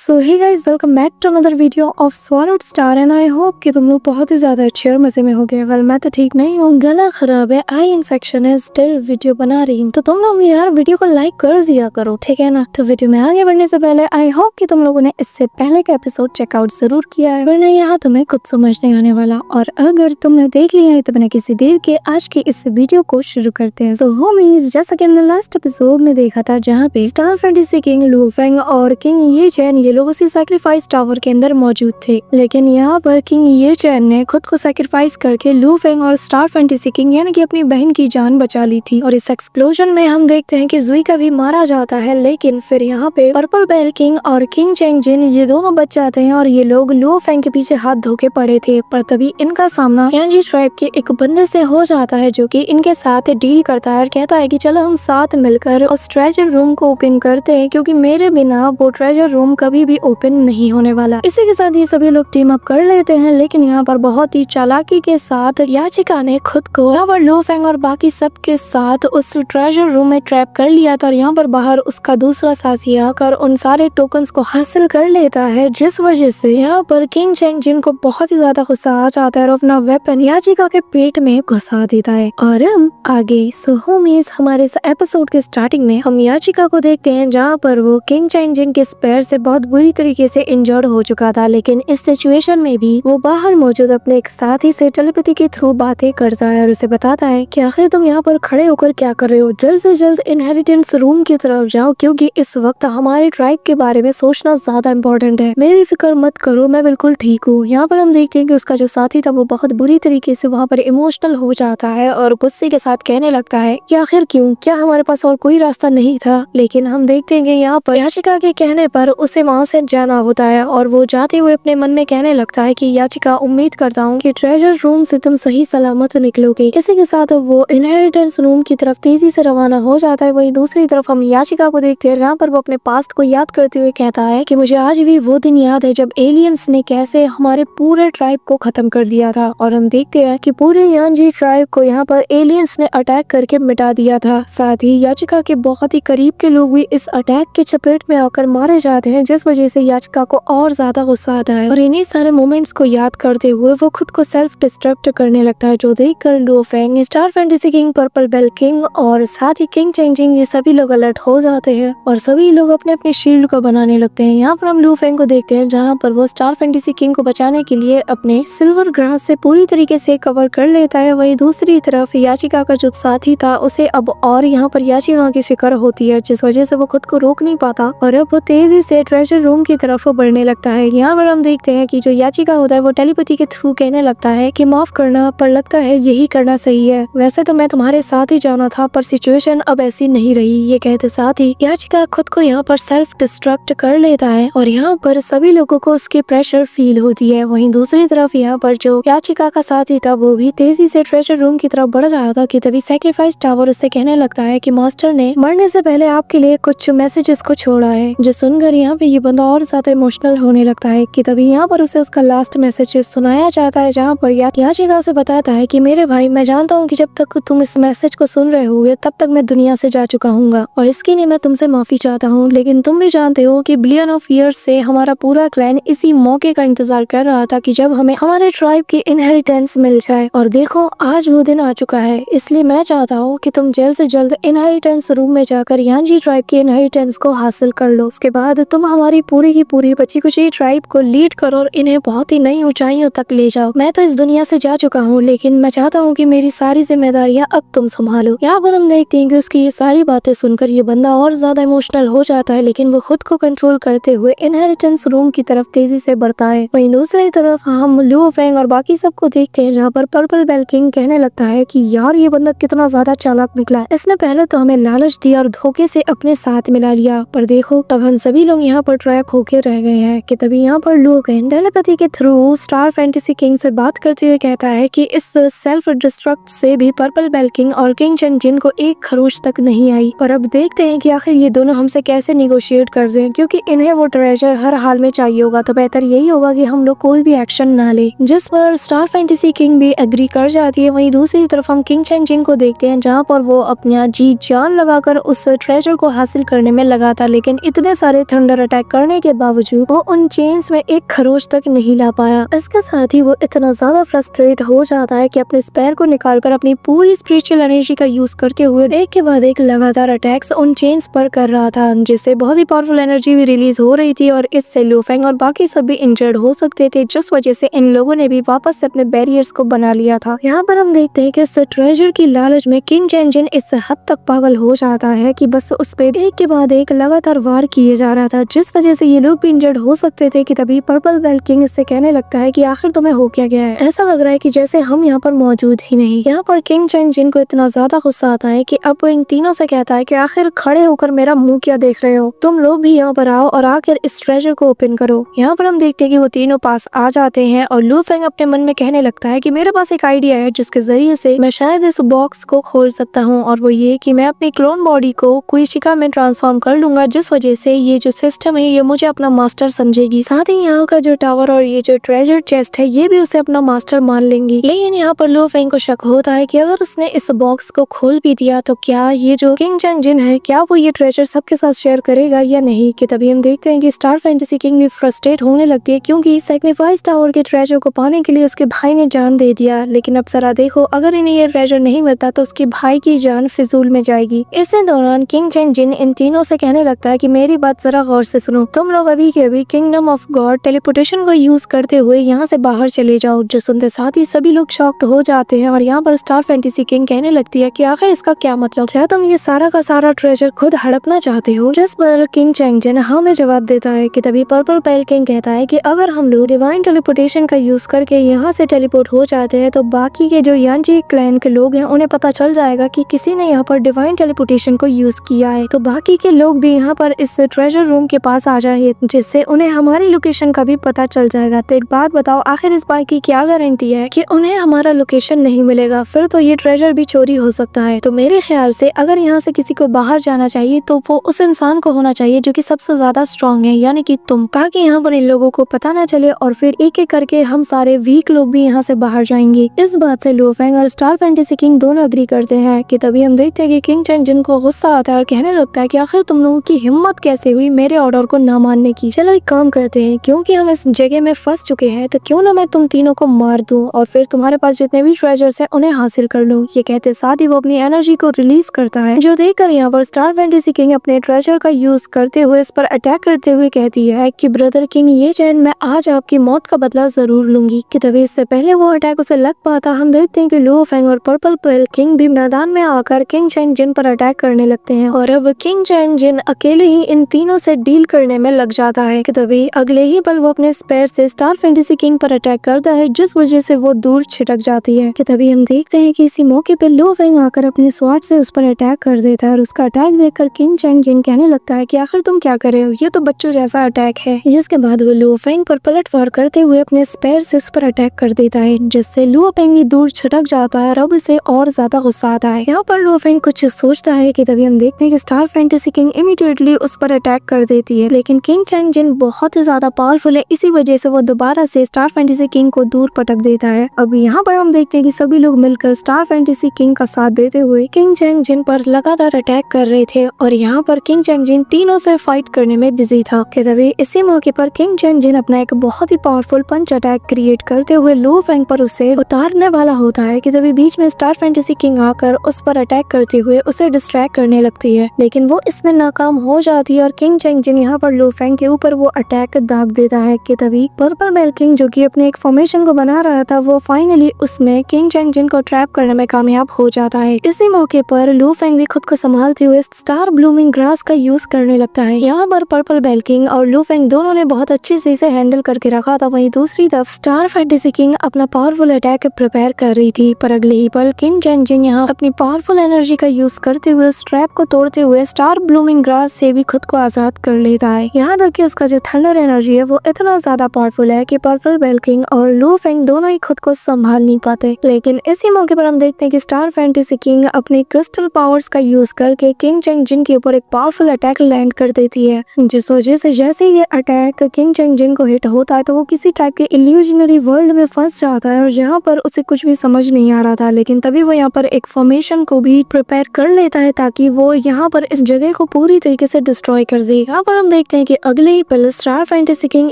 So hey guys, welcome back to another video of sword star and I hope कि तुम लोग बहुत ही ज्यादा अच्छे और मजे में हो गए। वेल मैं तो ठीक नहीं हूँ, गला खराब है, आई इन्फेक्शन है, स्टिल वीडियो बना रही हूँ। तो तुम लोग भी यार वीडियो को लाइक कर दिया करो, ठीक है ना। तो वीडियो में आगे बढ़ने से पहले आई होप कि तुम लोगों ने इससे पहले का एपिसोड चेकआउट जरूर किया है, वरना यहाँ तुम्हें कुछ समझ नहीं आने वाला। और अगर तुमने देख लिया है तो बिना किसी देर के आज की इस वीडियो को शुरू करते हैं। सो होमीज, जैसा कि हमने लास्ट एपिसोड में देखा था जहाँ पे स्टार फैंटेसी किंग लू फेंग और किंग ये चैन ये लोग उसी सैक्रिफाइस टावर के अंदर मौजूद थे, लेकिन यहाँ पर किंग ये चैन ने खुद को सैक्रिफाइस करके लू फेंग और स्टार फैंटेसी किंग यानी कि अपनी बहन की जान बचा ली थी। और इस एक्सप्लोजन में हम देखते हैं कि जुई का भी मारा जाता है, लेकिन फिर यहाँ पे पर्पल बेल किंग और किंग चेंग जिन ये दोनों बच जाते हैं और ये लोग लू फेंग के पीछे हाथ धोके पड़े थे। पर तभी इनका सामना यांजी ट्राइब के एक बंदे से हो जाता है जो कि इनके साथ डील करता है और कहता है कि चलो हम साथ मिलकर उस ट्रेजर रूम को ओपन करते हैं, क्योंकि मेरे बिना वो ट्रेजर रूम कभी भी ओपन नहीं होने वाला। इसी के साथ ये सभी लोग टीम अप कर लेते हैं, लेकिन यहाँ पर बहुत ही चालाकी के साथ याचिका ने खुद को यहाँ पर लू फेंग और बाकी सब के साथ उस ट्रेजर रूम में ट्रैप कर लिया था। और यहाँ पर बाहर उसका दूसरा साथी आकर उन सारे टोकन्स को हासिल कर लेता है, जिस वजह से यहाँ पर किंग चेंग जिन को बहुत ही ज्यादा गुस्सा आ जाता है और अपना वेपन याचिका के पेट में घुसा देता है। और हम आगे सो होमीज, हमारे इस एपिसोड के स्टार्टिंग में हम याचिका को देखते हैं जहाँ पर वो किंग चेंग जिन के स्पेयर से बहुत बुरी तरीके से इंजर्ड हो चुका था, लेकिन इस सिचुएशन में भी वो बाहर मौजूद अपने एक साथी से टेलीपैथी के थ्रू बातें करता है और उसे बताता है कि आखिर तुम यहाँ पर खड़े होकर क्या कर रहे हो, जल्द से जल्द इनहेरिटेंस रूम की तरफ जाओ, क्योंकि इस वक्त हमारे ट्राइब के बारे में सोचना ज्यादा इम्पोर्टेंट है। मेरी फिक्र मत करो, मैं बिल्कुल ठीक हूँ। यहाँ पर हम देखते हैं कि उसका जो साथी था वो बहुत बुरी तरीके से वहाँ पर इमोशनल हो जाता है और गुस्से के साथ कहने लगता है कि आखिर क्यों, क्या हमारे पास और कोई रास्ता नहीं था। लेकिन हम देखते हैं कि यहाँ पर याचिका के कहने पर उसे वहाँ से जाना होता है और वो जाते हुए अपने मन में कहने लगता है कि याचिका, उम्मीद करता हूँ कि ट्रेजर रूम से तुम सही सलामत निकलोगे। इसी के साथ वो इनहेरिटेंस रूम की तरफ तेजी से रवाना हो जाता है। वहीं दूसरी तरफ हम याचिका को देखते हैं जहाँ पर वो अपने पास्ट को याद करते हुए कहता है कि मुझे आज भी वो दिन याद है जब एलियंस ने कैसे हमारे पूरे ट्राइब को खत्म कर दिया था। और हम देखते हैं कि पूरे यांजी ट्राइब को यहाँ पर एलियंस ने अटैक करके मिटा दिया था। साथ ही याचिका के बहुत ही करीब के लोग भी इस अटैक के चपेट में आकर मारे जाते हैं, जिस वजह से याचिका को और ज्यादा गुस्सा आता है और इन्हीं सारे मोमेंट्स को याद करते हुए वो खुद को सेल्फ डिस्ट्रक्ट करने लगता है, जो देखकर Lu Feng, star fantasy king, purple bell king और साथ ही किंग चेंग जिन ये सभी लोग अलर्ट हो जाते हैं और सभी लोग अपने अपने शील्ड को बनाने लगते हैं। यहाँ पर हम लू फेंग को देखते हैं जहाँ पर वो स्टार फैंटेसी किंग को बचाने के लिए अपने सिल्वर ग्रास से पूरी तरीके से कवर कर लेता है। वही दूसरी तरफ याचिका का जो साथी था उसे अब और यहाँ पर याचिका की फिक्र होती है, जिस वजह से वो खुद को रोक नहीं पाता और अब वो तेजी से ट्रेजर रूम की तरफ बढ़ने लगता है। यहाँ पर हम देखते हैं कि जो याचिका होता है वो टेलीपैथी के थ्रू कहने लगता है कि माफ करना, पर लगता है यही करना सही है। वैसे तो मैं तुम्हारे साथ ही जाना था, पर सिचुएशन अब ऐसी नहीं रही। ये कहते साथ ही याचिका खुद को यहाँ पर सेल्फ डिस्ट्रक्ट कर लेता है और यहाँ पर सभी लोगों को उसके प्रेशर फील होती है। वहीं दूसरी तरफ यहाँ पर जो याचिका का साथी था वो भी तेजी से ट्रेजर रूम की तरफ बढ़ रहा था कि तभी सैक्रिफाइस टावर उससे कहने लगता है कि मास्टर ने मरने से पहले आपके लिए कुछ मैसेजेस को छोड़ा है। जो सुनकर यहाँ पे ये बंदा और ज्यादा इमोशनल होने लगता है कि तभी यहाँ पर उसे उसका लास्ट मैसेज सुनाया जाता है, जहाँ पर याचिका उसे बताता है कि मेरे भाई, मैं जानता हूँ कि जब तक तुम इस मैसेज को सुन रहे होगे तब तक मैं दुनिया से जा चुका हूँ और इसके लिए मैं तुमसे माफी चाहता हूँ, लेकिन तुम भी जानते हो कि बिलियन ऑफ ईयर्स से हमारा पूरा क्लैन इसी मौके का इंतजार कर रहा था कि जब हमें हमारे ट्राइब की इनहेरिटेंस मिल जाए। और देखो आज वो दिन आ चुका है, इसलिए मैं चाहता हूँ कि तुम जल्द से जल्द इनहेरिटेंस रूम में जाकर यांजी ट्राइब की इनहेरिटेंस को हासिल कर लो। उसके बाद तुम हमारी पूरी की पूरी बची कुची ट्राइब को लीड करो और इन्हें बहुत ही नई ऊंचाइयों तक ले जाओ। मैं तो इस दुनिया से जा चुका हूँ, लेकिन मैं चाहता हूँ कि मेरी सारी जिम्मेदारियाँ अब तुम संभालो। यहाँ पर हम देखते हैं कि उसकी ये सारी बातें सुनकर ये बंदा और ज्यादा इमोशनल हो जाता है, लेकिन वो खुद को कंट्रोल करते हुए इनहेरिटेंस रूम की तरफ तेजी से बढ़ता है। वहीं दूसरी तरफ हम लू फेंग और बाकी सबको देखते हैं जहाँ पर पर्पल बेल किंग कहने लगता है कि यार ये बंदा कितना ज्यादा चालाक निकला। इसने पहले तो हमें लालच दिया और धोखे से अपने साथ मिला लिया, पर देखो तब हम सभी लोग यहाँ पर ट्रैप होके रह गए हैं। कि तभी यहाँ पर लू फेंग टेलीपैथी के थ्रू स्टार फैंटेसी किंग से बात करते हुए कहता है कि इस सेल्फ डिस्ट्रक्ट से भी पर्पल बेल किंग और किंग चेंग जिन को एक खरोच तक नहीं आई। पर अब देखते हैं कि आखिर ये दोनों हमसे कैसे निगोशिएट कर दें, क्योंकि इन्हें वो ट्रेजर हर हाल में चाहिए होगा, तो बेहतर यही होगा कि हम लोग कोई भी एक्शन ना ले। जिस पर स्टार फैंटेसी किंग भी एग्री कर जाती है। वहीं दूसरी तरफ हम किंग चेंग जिन को देखते हैं जहाँ पर वो अपना जी जान लगाकर उस ट्रेजर को हासिल करने में लगा था, लेकिन इतने सारे थंडर अटैक करने के बावजूद वो उन चेन्स में एक खरोच तक नहीं ला पाया। इसके साथ ही वो इतना ज्यादा फ्रस्ट्रेट हो जाता है कि अपने स्पेयर को निकालकर अपनी पूरी स्पिरिचुअल एनर्जी का यूज करते हुए एक के बाद एक लगातार अटैक्स उन चेन्स पर कर रहा था, जिससे बहुत ही पावरफुल एनर्जी भी रिलीज हो रही थी और इससे लू फेंग और बाकी सब भी इंजर्ड हो सकते थे, जिस वजह से इन लोगों ने भी वापस से अपने बैरियर्स को बना लिया था। यहाँ पर हम देखते हैं कि इस ट्रेजर की लालच में किंग चैन जिन इस हद तक पागल हो जाता है कि बस उस पे एक के बाद एक लगातार वार किए जा रहा था, जिस वजह से ये लोग भी इंजर्ड हो सकते थे कि तभी पर्पल बेल किंग इससे कहने लगता है कि आखिर तुम्हें हो क्या गया है। ऐसा लग रहा है कि जैसे हम यहाँ पर मौजूद ही नहीं। यहाँ पर किंग चैन जिन को इतना ज्यादा गुस्सा आता है कि अब वो इन तीनों से कहता है कि आखिर खड़े होकर मेरा मुंह क्या देख रहे हो, तुम लोग भी यहाँ पर आओ और आखिर इस ट्रेजर को ओपन करो। यहाँ पर हम देखते हैं कि वो तीनों पास आ जाते हैं और लू फेंग अपने मन में कहने लगता है कि मेरे पास एक आइडिया है जिसके जरिए से मैं शायद इस बॉक्स को खोल सकता हूँ, और वो ये कि मैं अपनी क्लोन बॉडी को कोई शिका में ट्रांसफॉर्म कर लूंगा, जिस वजह से ये जो सिस्टम है ये मुझे अपना मास्टर समझेगी। साथ ही यहाँ का जो टावर और ये जो ट्रेजर चेस्ट है ये भी उसे अपना मास्टर मान लेंगी। लेकिन यहाँ पर लू फेंग को शक होता है कि अगर उसने इस बॉक्स को खोल भी दिया तो क्या ये जो किंग चैन जिन है क्या वो ये ट्रेजर सबके साथ शेयर करेगा या नहीं। कि तभी हम देखते हैं कि स्टार फैंटेसी किंग भी फ्रस्ट्रेट होने लगती है, क्योंकि सैक्रिफाइस टावर के ट्रेजर को पाने के लिए उसके भाई ने जान दे दिया। लेकिन अब जरा देखो, अगर इन्हें ये ट्रेजर नहीं मिलता तो उसके भाई की जान फिजूल में जाएगी। इसी दौरान किंग चैन जिन इन तीनों से कहने लगता है कि मेरी बात जरा गौर से सुनो, तुम लोग अभी के अभी किंगडम ऑफ गॉड टेलीपोर्टेशन को यूज करते हुए यहाँ से बाहर चले जाओ। जो सुनते साथ ही सभी लोग शॉक्ड हो जाते हैं और यहाँ पर स्टार फैंटेसी किंग कहने लगती है कि आखिर इसका क्या मतलब, क्या तुम ये सारा का सारा ट्रेजर खुद हड़पना चाहते हो। जिस पर किंग चैंग जिन हाँ में जवाब देता है। कि तभी पर्पल बेल किंग कहता है कि अगर हम लोग डिवाइन टेलीपोर्टेशन का यूज करके यहाँ से टेलीपोर्ट हो जाते हैं तो बाकी के जो यांजी क्लैन के लोग हैं उन्हें पता चल जाएगा कि किसी ने यहाँ पर डिवाइन टेलीपोर्टेशन को यूज किया है, तो बाकी के लोग भी यहाँ पर इस ट्रेजर रूम के पास आ जाए, जिससे उन्हें हमारी लोकेशन का भी पता चल जाएगा। तो एक बात बताओ, आखिर इस बात की क्या गारंटी है कि उन्हें हमारा लोकेशन नहीं मिलेगा, फिर तो ये ट्रेजर भी चोरी हो सकता है। तो मेरे ख्याल से अगर यहाँ से किसी को बाहर जाना चाहिए तो वो उस इंसान को होना चाहिए जो कि सबसे ज्यादा स्ट्रॉन्ग है, यानी कि तुम, ताकि यहाँ पर इन लोगों को पता ना चले और फिर एक एक करके हम सारे वीक लोग भी यहाँ से बाहर जाएंगे। इस बात से लू फेंग और स्टार फैंटेसी किंग दोनों अग्री करते हैं। कि तभी हम देखते हैं कि किंग चैन जिन को गुस्सा आता है और कहने लगता है कि आखिर तुम लोगों की हिम्मत कैसे हुई मेरे ऑर्डर को ना मानने की। चलो एक काम करते हैं, क्योंकि हम इस जगह में फंस चुके हैं तो क्यों ना मैं तुम तीनों को मार दूं और फिर तुम्हारे पास जितने भी ट्रेजर्स हैं उन्हें हासिल कर लूं। ये कहते साथ ही वो अपनी एनर्जी को रिलीज करता है, जो देखकर यहाँ पर स्टार फैंटेसी किंग अपने ट्रेजर का यूज करते हुए इस पर अटैक करते हुए कहती है कि ब्रदर किंग ये चैन मैं आज आपकी मौत का बदला जरूर लूंगी। कि तभी इससे पहले वो अटैक उसे लग पाता हम देखते हैं कि लू फेंग और पर्पल बेल किंग भी मैदान में आकर किंग चैन जिन पर अटैक करने लगते हैं और अब किंग चैन जिन अकेले ही इन तीनों से डील करने में लग जाता है। कि तभी अगले ही पल वो अपने स्पेयर से स्टार फैंटेसी किंग पर अटैक करता है, जिस वजह से वो दूर छिटक जाती है। कि तभी हम देखते हैं कि इसी मौके पे लू फेंग आकर अपने स्वॉर्ड से उस पर अटैक कर देता है और उसका अटैक देखकर किंग चैन जिन कहने लगता है कि आखिर तुम क्या कर रहे हो, ये तो बच्चों जैसा अटैक है। जिसके बाद वो लू फेंग पर पलटवार करते हुए अपने स्पेयर से उस पर अटैक कर देता है, जिससे लू फेंग दूर छिटक जाता है और अब इसे और ज्यादा गुस्सा आता है। यहाँ पर लू फेंग कुछ सोचता है कि तभी हम देखते हैं कि स्टार फैंटेसी किंग इमीडिएटली उस पर अटैक कर देती है, लेकिन किंग चैन जिन बहुत ही ज्यादा पावरफुल है, इसी वजह से वो दोबारा से स्टार फैंटेसी किंग को दूर पटक देता है। अब यहाँ पर हम देखते हैं कि सभी लोग मिलकर स्टार फैंटेसी किंग का साथ देते हुए किंग चैन जिन पर लगातार अटैक कर रहे थे और यहाँ पर किंग चैन जिन तीनों से फाइट करने में बिजी था। कि तभी इसी मौके पर किंग चैन जिन अपना एक बहुत ही पावरफुल पंच अटैक क्रिएट करते हुए लू फेंग पर उसे उतारने वाला होता है। कि तभी बीच में स्टार फैंटेसी किंग आकर उस पर अटैक करते हुए उसे डिस्ट्रैक्ट करने लगती है, लेकिन वो इसमें नाकाम हो जाती है और किंग चैन जिन यहाँ पर लू फेंग के ऊपर वो अटैक दाग देता है। कि तभी पर्पल बेल किंग जो कि अपने एक फॉर्मेशन को बना रहा था वो फाइनली उसमें किंग चैन जिन को ट्रैप करने में कामयाब हो जाता है। इसी मौके पर लू फेंग भी खुद को संभालते हुए स्टार ब्लूमिंग ग्रास का यूज करने लगता है। यहाँ पर पर्पल बेल किंग और लू फेंग दोनों ने बहुत अच्छे से इसे हैंडल करके रखा था। वहीं दूसरी तरफ स्टार फैंटेसी किंग अपना पावरफुल अटैक प्रिपेयर कर रही थी, पर अगले ही पल किंग चैन जिन यहाँ अपनी पावरफुल एनर्जी का यूज करते हुए स्ट्रैप को तोड़ते हुए स्टार ब्लूमिंग ग्रास से भी खुद को आजाद कर लेता है। यहाँ तक कि उसका जो थंडर एनर्जी है वो इतना ज्यादा पावरफुल है कि पर्पल बेल किंग और लू फेंग दोनों ही खुद को संभाल नहीं पाते। लेकिन इसी मौके पर हम देखते हैं कि स्टार फैंटेसी किंग अपने क्रिस्टल पावर्स का यूज करके किंग चैन जिन के ऊपर एक पावरफुल अटैक लैंड कर देती है, जिस वजह से जैसे ये अटैक किंग चैन जिन को हिट होता है तो वो किसी टाइप के इल्यूजनरी वर्ल्ड में फंस जाता है और यहाँ पर उसे कुछ भी समझ नहीं आ रहा था। लेकिन तभी वो यहाँ पर एक फॉर्मेशन को भी प्रिपेयर कर लेता है ताकि वो यहाँ पर इस जगह को पूरी तरीके से डिस्ट्रॉय कर दे। यहाँ पर हम देखते हैं कि अगले ही पल स्टार फैंटेसी किंग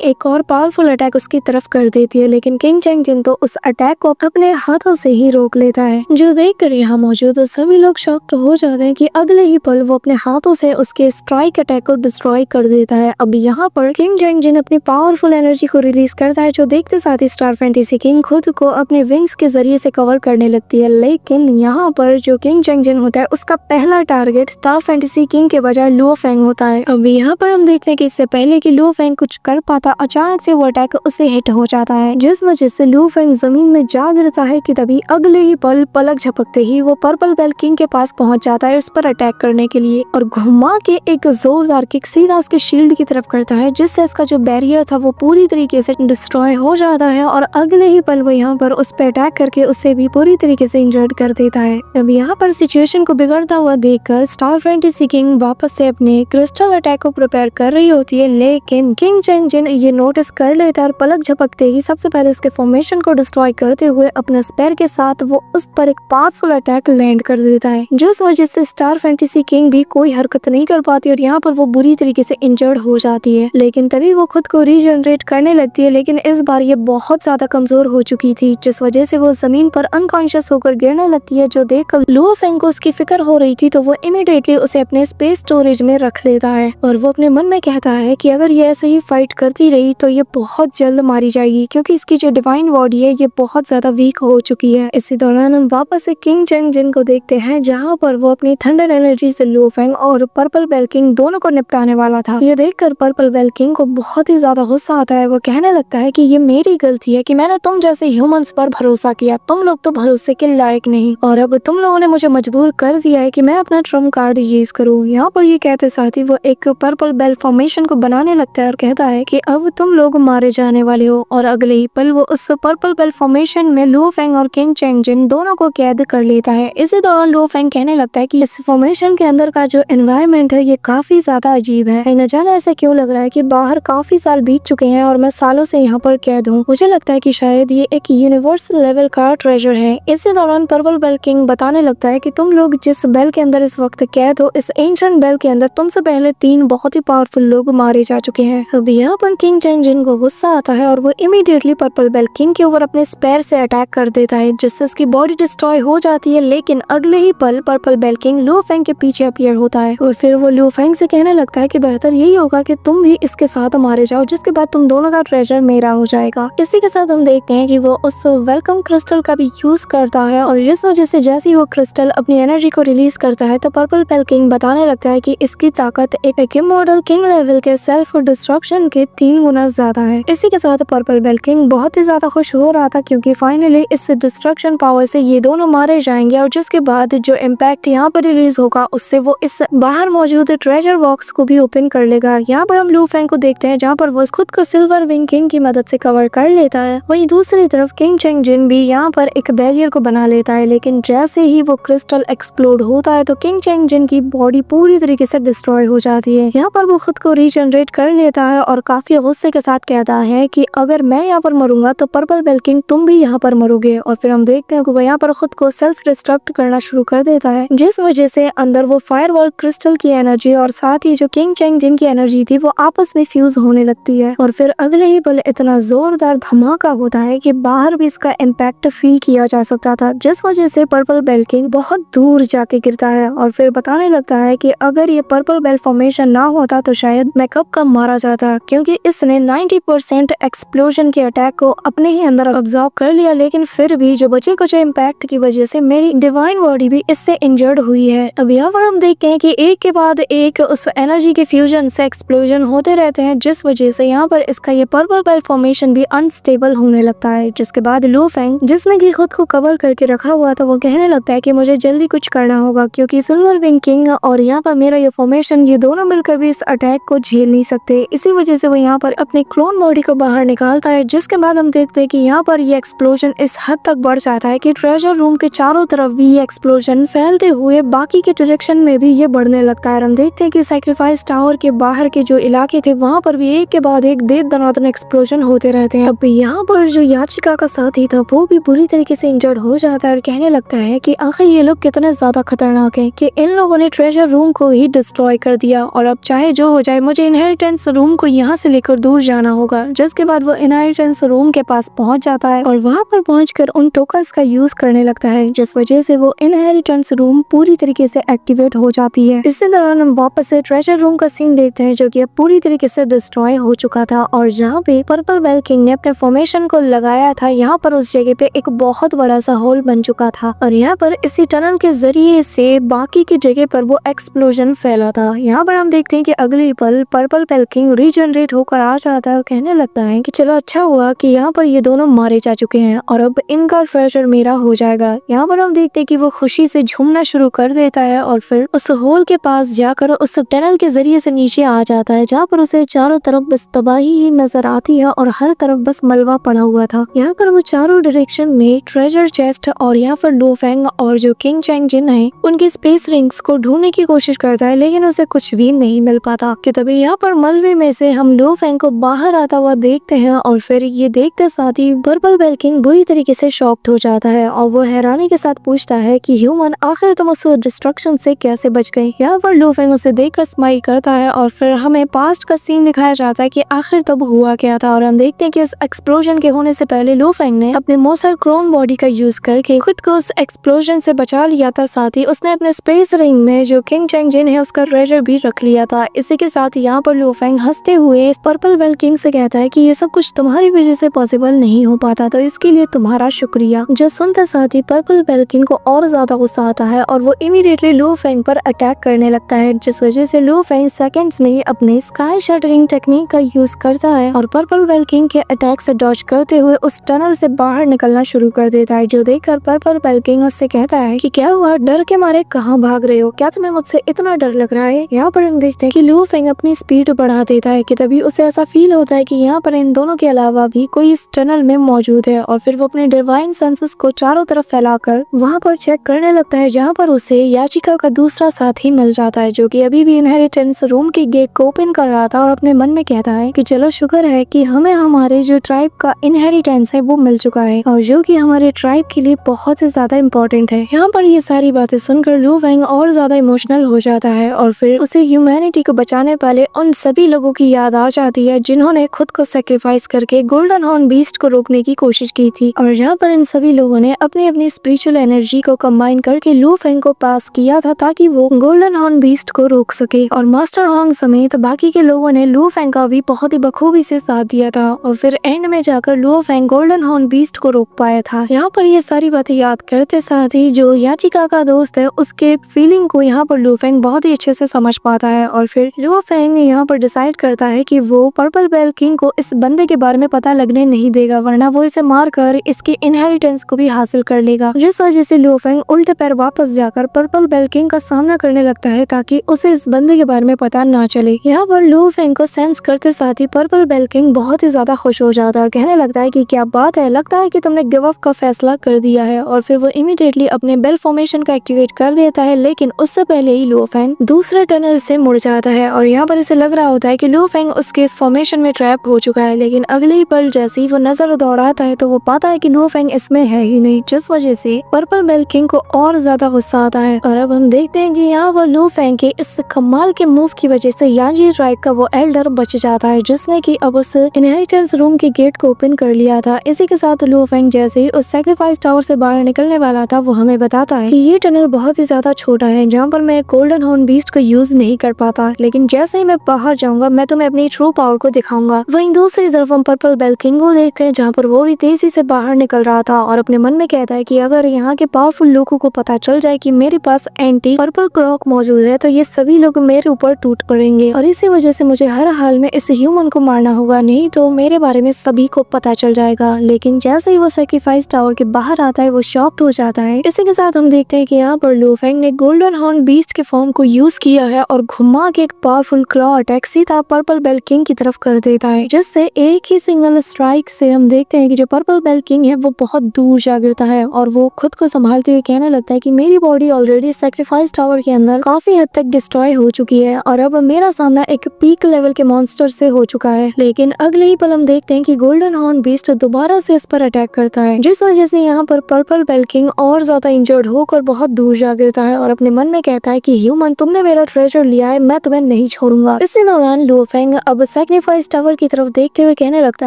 एक और पावरफुल अटैक उसकी तरफ कर देती है, लेकिन किंग चैंग जिन तो उस अटैक को अपने हाथों से ही रोक लेता है, जो देखकर यहाँ मौजूद सभी लोग शॉक्ड हो जाते हैं कि अगले ही पल वो अपने हाथों से उसके स्ट्राइक अटैक को डिस्ट्रॉय कर देता है। अब यहाँ पर किंग चैंग जिन अपनी पावरफुल एनर्जी को रिलीज करता है, जो देखते साथ ही स्टार फैंटेसी किंग खुद को अपने विंग्स के जरिए से कवर करने लगती है। लेकिन यहाँ पर जो किंग चैंग जिन होता है उसका पहला टारगेट स्टार फैंटेसी किंग के बजाय लुओ फेंग होता है। अब यहाँ पर हम देखते हैं कि इससे पहले कि लुओ फेंग कुछ कर पाता, अचानक से वो अटैक उसे हिट हो जाता है, जिस वजह से लुओ फेंग जमीन में जा गिरता है कि तभी अगले ही पल पलक झपकते ही वो पर्पल बेल किंग के पास पहुंच जाता है उस पर अटैक करने के लिए, और घुमा के एक जोरदार किक सीधा उसके शील्ड की तरफ करता है, जिससे इसका जो बैरियर था वो पूरी तरीके से डिस्ट्रॉय हो जाता है और अगले ही पल वो यहाँ पर उस पर अटैक करके उसे भी पूरी तरीके से इंजर्ड कर देता है। अब यहाँ पर सिचुएशन को बिगड़ता हुआ देखकर स्टार फैंटेसी किंग वापस से अपने क्रिस्टल अटैक को प्रिपेयर कर रही होती है, लेकिन किंग चैंग जिन ये नोटिस कर लेता है और पलक झपकते ही सबसे पहले उसके फॉर्मेशन को डिस्ट्रॉय करते हुए अपने स्पेयर के साथ वो उस पर एक पावरफुल अटैक लैंड कर देता है, जिस वजह से स्टार फैंटेसी किंग भी कोई हरकत नहीं कर पाती और यहाँ पर वो बुरी तरीके से इंजर्ड हो जाती है। लेकिन तभी वो खुद को रीजनरेट करने लगती है, लेकिन इस बार ये बहुत ज्यादा कमजोर हो चुकी थी, जिस वजह से वो जमीन पर अनकॉन्शियस होकर गिरने लगती है, जो देखकर लुओ फेंग को उसकी फिक्र हो रही थी तो वो इमीडिएटली उसे अपने स्पेस स्टोरेज में रख लेता है और वो अपने मन में कहता है कि अगर ये ऐसे ही फाइट करती रही तो ये बहुत जल्द मारी जाएगी, क्योंकि इसकी जो डिवाइन बॉडी है ये बहुत ज्यादा वीक हो चुकी है। इसी दौरान हम वापस से किंग चैंग जिन को देखते हैं, जहाँ पर वो अपनी थंडर एनर्जी से लुओ फेंग और पर्पल बेल किंग दोनों को निपटाने वाला था। ये देखकर पर्पल बेल किंग को बहुत ही ज्यादा गुस्सा आता है। वो कहने लगता है कि ये मेरी गलती है कि मैंने तुम जैसे ह्यूमंस पर भरोसा किया, तुम लोग तो भरोसे के लायक नहीं, और अब तुम लोगों ने मुझे मजबूर कर दिया है कि मैं अपना ट्रम्प कार्ड यूज करूँ। यहाँ पर ये कहते साथ ही वो एक पर्पल बेल फॉर्मेशन को बनाने लगता है और कहता है कि अब तुम लोग मारे जाने वाले हो, और अगले ही पल वो उस पर्पल बेल फॉर्मेशन में लुओ फेंग और किंग चैंग जिन दोनों को कैद कर लेता है। इसी दौरान लुओ फेंग कहने लगता है कि इस फॉर्मेशन के अंदर का जो एनवायरनमेंट है ये काफी ज्यादा अजीब है, न जाने ऐसा क्यों लग रहा है कि बाहर काफी साल बीत चुके हैं और मैं सालों से यहाँ पर कैद हूँ। मुझे लगता है कि शायद ये एक यूनिवर्सल लेवल का ट्रेजर है। इसी दौरान पर्पल बेल किंग बताने लगता है कि तुम लोग जिस बेल के अंदर इस वक्त कैद हो, इस एंशिएंट बेल के अंदर तुमसे पहले 3 बहुत ही पावरफुल लोग मारे जा चुके हैं। अब यहाँ पर किंग चैंग जिन को गुस्सा आता है और वो इमीडिएटली पर्पल बेल किंग के ऊपर अपने स्पेयर से अटैक कर देता है, जिससे उसकी बॉडी डिस्ट्रॉय हो जाती है। लेकिन अगले ही पल purple bell king Luo Feng के पीछे अपीयर होता है और फिर वो लुओ फेंग से कहने लगता है कि बेहतर यही होगा कि तुम भी इसके साथ मारे जाओ, जिसके बाद तुम दोनों का ट्रेजर मेरा हो जाएगा। इसी के साथ हम देखते हैं कि वो उस वेलकम क्रिस्टल का भी यूज करता है, और जिस वजह से जैसे ही वो क्रिस्टल अपनी एनर्जी को रिलीज करता है तो पर्पल बेल किंग बताने लगता है कि इसकी ताकत एक इमॉर्टल किंग लेवल के सेल्फ डिस्ट्रक्शन के 3 गुना ज्यादा है। इसी के साथ पर्पल बेल किंग बहुत ही ज्यादा खुश हो रहा था, क्योंकि फाइनली इस डिस्ट्रक्शन पावर से ये दोनों मारे जाएंगे, और जिसके बाद जो इम्पैक्ट यहाँ पर रिलीज होगा उससे वो इस बाहर मौजूद ट्रेजर बॉक्स को भी ओपन कर लेगा। यहाँ पर हम लुओ फेंग को देखते हैं, जहाँ पर वो खुद को सिल्वर विंग किंग की मदद से कवर कर लेता है। वहीं दूसरी तरफ किंग चैंग जिन भी यहाँ पर एक बैरियर को बना लेता है, लेकिन जैसे ही वो क्रिस्टल एक्सप्लोड होता है तो किंग चैंग जिन की बॉडी पूरी तरीके से डिस्ट्रॉय हो जाती है। यहाँ पर वो खुद को रीजनरेट कर लेता है और काफी गुस्से के साथ कहता है कि अगर मैं यहाँ पर मरूंगा तो पर्पल बेल किंग तुम भी यहाँ पर मरोगे, और फिर हम देखते हैं कि वो यहाँ पर खुद को सेल्फ डिस्ट्रक्ट करना शुरू कर देता है, जिस वजह से अंदर वो फायरवॉल क्रिस्टल की एनर्जी और साथ ही जो किंग चैंग जिन की एनर्जी थी वो आपस में फ्यूज होने लगती है, और फिर अगले ही पल इतना जोरदार धमाका होता है कि बाहर भी इसका इम्पैक्ट फील किया जा सकता था, जिस वजह से पर्पल बेल किंग बहुत दूर जाके गिरता है और फिर बताने लगता है कि अगर ये पर्पल बेल फॉर्मेशन ना होता तो शायद मैं कब मारा जाता, क्योंकि इसने 90% एक्सप्लोजन के अटैक को अपने ही अंदर ऑब्जर्व कर लिया, लेकिन फिर भी जो बचे कुछ इम्पैक्ट की वजह से मेरी डिवाइन बॉडी भी इससे इंजर्ड हुई है। अब यहाँ पर हम देखते हैं कि एक के बाद एक उस एनर्जी के फ्यूजन से एक्सप्लोजन होते रहते हैं, जिस वजह से यहाँ पर इसका ये पर्पल बेल फॉर्मेशन भी अनस्टेबल होने लगता है। जिसके बाद लुओ फेंग, जिसने की खुद को कवर करके रखा हुआ था, वो कहने लगता है कि मुझे जल्दी कुछ करना होगा, क्योंकि सिल्वर विंग किंग और यहाँ पर मेरा ये फॉर्मेशन ये दोनों मिलकर भी इस अटैक को झेल नहीं सकते। इसी वजह से वो यहाँ पर अपने क्लोन बॉडी को बाहर निकालता है, जिसके बाद हम देखते हैं कि यहाँ पर ये एक्सप्लोजन इस हद तक बढ़ जाता है कि ट्रेजर रूम के चारों तरफ भी ये एक्सप्लोजन फैलते हुए बाकी के डायरेक्शन में भी ये बढ़ने लगता है। हम देखते हैं कि सैक्रिफाइस टावर के बाहर के जो इलाके थे वहाँ पर भी एक के बाद एक देर दनादन एक्सप्लोजन होते रहते हैं। अब यहाँ पर जो याचिका का साथी था वो भी बुरी तरीके से इंजर्ड हो जाता है और कहने लगता है कि आखिर ये लोग कितने ज्यादा खतरनाक हैं कि इन लोगों ने ट्रेजर रूम को ही डिस्ट्रॉय कर दिया, और अब चाहे जो हो हो जाए, मुझे इनहेरिटेंस रूम को यहाँ से लेकर दूर जाना होगा। जिसके बाद वो इनहेरिटेंस रूम के पास पहुंच जाता है और वहाँ पर पहुंचकर उन टोकन्स का यूज करने लगता है, जिस वजह से वो इनहेरिटेंस रूम पूरी तरीके से एक्टिवेट हो जाती है। इसी दौरान हम वापस से ट्रेजर रूम का सीन देखते हैं, जो कि अब पूरी तरीके से डिस्ट्रॉय हो चुका था और जहाँ पे पर्पल बेल किंग ने अपने फॉर्मेशन को लगाया था, यहाँ पर उस जगह पे एक बहुत बड़ा सा होल बन चुका था और यहाँ पर इसी टनल के जरिए से बाकी की जगह पर वो एक्सप्लोजन फैला था। यहाँ पर हम देखते हैं कि अगले पल पर्पल बेल किंग रीजनरेट होकर आ जाता है और कहने लगता है कि चलो अच्छा हुआ कि यहाँ पर ये दोनों मारे जा चुके हैं और अब इनका ट्रेजर मेरा हो जाएगा। यहाँ पर हम देखते हैं कि वो खुशी से झूमना शुरू कर देता है और फिर उस होल के पास जाकर उस टनल के जरिए से नीचे आ जाता है, जहाँ पर उसे चारों तरफ बस तबाही ही नजर आती है और हर तरफ बस मलबा पड़ा हुआ था। यहाँ पर वो चारों डायरेक्शन में ट्रेजर चेस्ट और यहाँ पर लो फेंग और जो किंग चैंग जिन है उनकी स्पेस रिंग्स को ढूंढने की कोशिश करता है, लेकिन उसे कुछ भी नहीं मिल पाता। कि तभी यहाँ पर मलबे में से हम लो फेंग को बाहर आता हुआ देखते हैं और फिर ये देखते साथ ही पर्पल बेल किंग बुरी तरीके से शॉक्ड हो जाता है और वो हैरानी के साथ पूछता है कि ह्यूमन आखिर तुम उस डिस्ट्रक्शन से कैसे बच गए। यहाँ पर लो फेंग उसे देखकर स्माइल करता है और फिर हमें पास्ट का सीन दिखाया जाता है कि आखिर तब हुआ क्या था और हम देखते हैं कि उस एक्सप्लोजन के होने से पहले लो फेंग ने अपने मोसर क्रोन बॉडी का यूज करके खुद को उस एक्सप्लोजन से बचा लिया था। साथ ही उसने अपने स्पेस रिंग में जो किंग चैंग जिन है उसका ट्रेजर भी रख लिया था। इसी के साथ यहाँ पर लो फेंग हंसते हुए इस पर्पल बेल किंग से कहता है कि ये सब कुछ तुम्हारी वजह से पॉसिबल नहीं हो पाता, तो इसके लिए तुम्हारा शुक्रिया। जो सुनते साथ ही पर्पल बेल किंग को और ज्यादा गुस्सा आता है और वो इमीडिएटली लो फेंग पर अटैक करने लगता है, जिस वजह से लो फेंग सेकंड्स में अपने स्काई शटरिंग टेक्निक का यूज करता है और पर्पल बेल किंग के अटैक से डॉज करते हुए उस टनल से बाहर निकलना शुरू कर देता है। जो देखकर पर्पल बेल किंग उससे कहता है कि क्या हुआ, डर के मारे कहाँ भाग रहे हो, क्या तुम्हें मुझसे इतना डर लग रहा है। यहाँ पर हम देखते हैं कि लो फेंग अपनी स्पीड बढ़ा देता है कि तभी उसे ऐसा फील होता है कि यहाँ पर इन दोनों के अलावा भी कोई इस टनल में मौजूद है और फिर वो अपने डिवाइन सेंसेस को चारों तरफ फैलाकर वहाँ पर चेक करने लगता है, जहाँ पर उसे याचिका का दूसरा साथी मिल जाता है, जो कि अभी भी इनहेरिटेंस रूम के गेट को ओपन कर रहा था और अपने मन में कहता है कि चलो शुक्र है कि हमें हमारे जो ट्राइब का इनहेरिटेंस है वो मिल चुका है और जो कि हमारे ट्राइब के लिए बहुत ही ज्यादा इम्पोर्टेंट है। यहाँ पर ये सारी बातें सुनकर लो फेंग और ज्यादा इमोशनल हो जाता है और फिर उसे ह्यूमैनिटी को बचाने वाले उन सभी लोगों की याद आ जाती है जिन्होंने खुद को सेक्रीफाइस करके गोल्डन हॉर्न बीस्ट को रोकने की कोशिश की थी और जहाँ पर इन सभी लोगों ने अपनी अपनी स्पिरिचुअल एनर्जी को कंबाइन करके लो फेंग को पास किया था ताकि वो गोल्डन हॉर्न बीस्ट को रोक सके और मास्टर हॉन्ग समेत बाकी के लोगों ने लो फेंग का भी बहुत ही बखूबी से साथ दिया था और फिर एंड में जाकर लो फेंग गोल्डन हॉर्न बीस्ट को रोक पाया था। यहाँ पर ये सारी बातें याद करते साथ ही जो याचिका का दोस्त है उसके फीलिंग को यहाँ पर लो फेंग बहुत ही अच्छे से समझ पाता है और फिर लो फेंग यहाँ पर डिसाइड करता है कि वो पर्पल बेल किंग को इस बंदे के बारे में पता लगने नहीं देगा, वरना वो इसे मारकर इसकी इनहेरिटेंस को भी हासिल कर लेगा। जिस वजह से लो फेंग उल्टे पैर वापस जाकर पर्पल बेल किंग का सामना करने लगता है ताकि उसे इस बंदे के बारे में पता ना चले। यहाँ पर लो फेंग को सेंस करते साथ ही पर्पल बेल किंग बहुत ही ज्यादा खुश हो जाता है और कहने लगता है कि क्या बात है, लगता है कि तुमने गिव अप का फैसला कर दिया है और फिर वो इमीडिएटली अपने बेल फॉर्मेशन का एक्टिवेट कर देता है, लेकिन उससे पहले ही लो फेंग दूसरे टनल से मुड़ जाता है और यहाँ पर इसे लग रहा होता है कि लो फेंग उसके इस फॉर्मेशन में ट्रैप हो चुका है, लेकिन अगले ही पल जैसे ही वो नजर दौड़ाता है तो वो पाता है कि लो फेंग इसमें है ही नहीं, जिस वजह से पर्पल बेल किंग को और ज्यादा गुस्सा आता है। और अब हम देखते हैं कि यहाँ पर लो फेंग के इस कमाल के मूव की वजह से यांजी ट्राइब का वो एल्डर बच जाता है, जिसने कि अब उस इनहेरिटेंस रूम के गेट को ओपन कर लिया था। इसी के साथ लो फेंग जैसे ही उस सैक्रिफाइस टावर से बाहर निकलने वाला था वो हमें बताता है कि ये टनल बहुत ही ज्यादा छोटा है जहाँ पर मैं गोल्डन हॉर्न बीस्ट को यूज नहीं कर पाता, लेकिन जैसे ही मैं बाहर जाऊंगा मैं तुम्हें अपनी ट्रू पावर को दिखाऊंगा। वहीं दूसरी तरफ हम पर्पल बेल किंग को देखते हैं जहाँ पर वो भी तेजी से बाहर निकल रहा था और अपने मन में कहता है कि अगर यहाँ के पावरफुल लोगों को पता चल जाए कि मेरे पास एंटी पर्पल क्लॉक मौजूद है तो ये सभी लोग मेरे ऊपर टूट पड़ेंगे और इसी वजह से मुझे हर हाल में इस ह्यूमन को मारना होगा, नहीं तो मेरे बारे में सभी को पता चल जाएगा। लेकिन जैसे ही वो सैक्रिफाइस टावर के बाहर आता है वो शॉक्ड हो जाता है। इसी के साथ हम देखते हैं कि यहाँ पर लो फेंग ने गोल्डन हॉर्न बीस्ट के फॉर्म को यूज किया है और घुमा के एक पावरफुल क्लॉ अटैक सीधा पर्पल बेल किंग की तरफ कर देता है, जिससे एक ही सिंगल स्ट्राइक से हम देखते हैं कि जो पर्पल बेल किंग है वो बहुत दूर जा गिरता है और वो खुद को संभालते हुए कहने लगता है कि मेरी बॉडी ऑलरेडी सैक्रिफाइस टावर के अंदर काफी हद तक डिस्ट्रॉय हो चुकी है और अब मेरा सामना एक पीक लेवल के मॉन्स्टर से हो चुका है। लेकिन अगले ही पल हम देखते हैं कि गोल्डन हॉर्न बीस्ट दोबारा से इस पर अटैक करता है, जिस वजह से यहाँ पर पर्पल बेल किंग और ज्यादा इंजर्ड होकर बहुत दूर जा गिरता है और अपने मन में कहता है कि ह्यूमन तुमने मेरा ट्रेजर लिया है, मैं तुम्हें नहीं छोड़ूंगा। इसी दौरान लू फेंग अब सैक्रिफाइस टावर की तरफ देखते हुए कहने लगता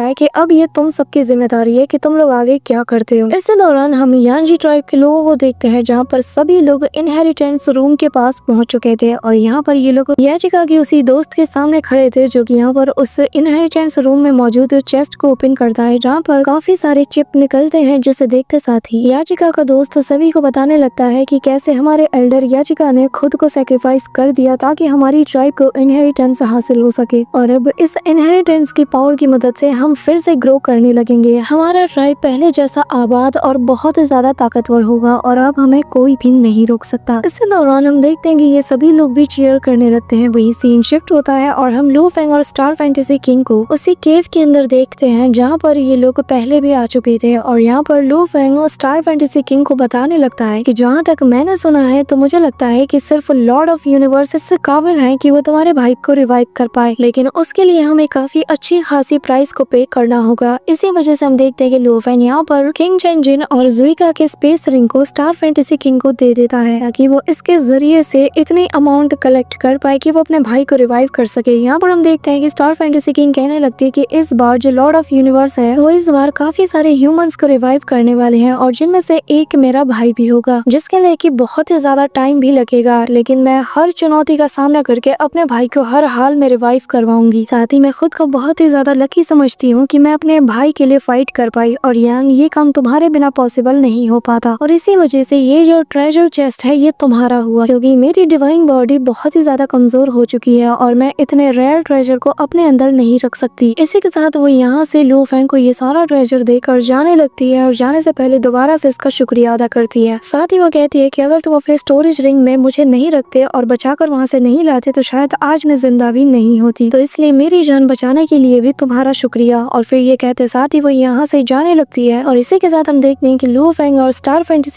है कि अब ये तुम सबकी जिम्मेदारी है कि तुम लोग आगे क्या करते हो। इसी दौरान हम यांजी ट्राइब के लोगों को देखते हैं जहाँ पर सभी लोग इनहेरिटेंस रूम के पास पहुंच चुके थे और यहाँ पर ये लोग याचिका के उसी दोस्त के सामने खड़े थे जो कि यहाँ पर उस इनहेरिटेंस रूम में मौजूद चेस्ट को ओपन करता है जहाँ पर काफी सारे चिप निकलते हैं, जिसे देखते साथ ही याचिका का दोस्त सभी को बताने लगता है कि कैसे हमारे एल्डर याचिका ने खुद को सेक्रीफाइस कर दिया ताकि हमारी ट्राइब को इनहेरिटेंस हासिल हो सके और अब इस इनहेरिटेंस की पावर की मदद से हम फिर से ग्रो करने लगेंगे। हमारा ट्राइब पहले जैसा आबाद और बहुत ज्यादा ताकतवर होगा और अब हमें कोई भी नहीं रोक सकता। इसी दौरान हम देखते हैं कि ये सभी लोग भी चीयर करने लगते हैं। वही सीन शिफ्ट होता है और हम लू फेंग और स्टार फैंटेसी किंग को उसी केव के अंदर देखते हैं जहाँ पर ये लोग पहले भी आ चुके थे और यहाँ पर लू फेंग और स्टार फैंटेसी किंग को बताने लगता है कि जहाँ तक मैंने सुना है तो मुझे लगता है कि सिर्फ लॉर्ड ऑफ यूनिवर्स इससे काबिल है कि वो तुम्हारे भाई को रिवाइव कर पाए, लेकिन उसके लिए हमें काफी अच्छी खासी प्राइस को पे करना होगा। इसी वजह से हम देखते हैं कि लू फेंग यहाँ पर किंग चेन जिन और जुइका के स्पेस रिंग को स्टार फैंटेसी किंग को दे देता है ताकि वो इसके जरिए से इतनी अमाउंट कलेक्ट कर पाए कि वो अपने भाई को रिवाइव कर सके। यहाँ पर हम देखते हैं कि स्टार फैंटेसी किंग कहने लगती है कि इस बार जो लॉर्ड ऑफ यूनिवर्स है वो इस बार काफी सारे ह्यूमंस को रिवाइव करने वाले हैं और जिनमें से एक मेरा भाई भी होगा, जिसके लिए कि बहुत ही ज्यादा टाइम भी लगेगा, लेकिन मैं हर चुनौती का सामना करके अपने भाई को हर हाल में रिवाइव करवाऊंगी। साथ ही मैं खुद को बहुत ही ज्यादा लकी समझती हूँ कि मैं अपने भाई के लिए फाइट कर पाई और यांग ये काम तुम्हारे बिना पॉसिबल नहीं हो पाता और इसी वजह से ये जो ट्रेजर चेस्ट है ये तुम्हारा हुआ, क्योंकि मेरी डिवाइन बॉडी बहुत ही ज्यादा कमजोर हो चुकी है और मैं इतने रेयर ट्रेजर को अपने अंदर नहीं रख सकती। इसी के साथ वो यहाँ से लू फेंग को ये सारा ट्रेजर देकर जाने लगती है और जाने से पहले दोबारा से इसका शुक्रिया अदा करती है। साथ ही वो कहती है कि अगर तुम अपने स्टोरेज रिंग में मुझे नहीं रखते और बचाकर वहाँ से नहीं लाते तो शायद आज मैं जिंदा भी नहीं होती, तो इसलिए मेरी जान बचाने के लिए भी तुम्हारा शुक्रिया। और फिर ये कहते साथ ही वो यहाँ से जाने लगती है और इसी के साथ हम देखते हैं कि लू फेंग और स्टार फैंटेसी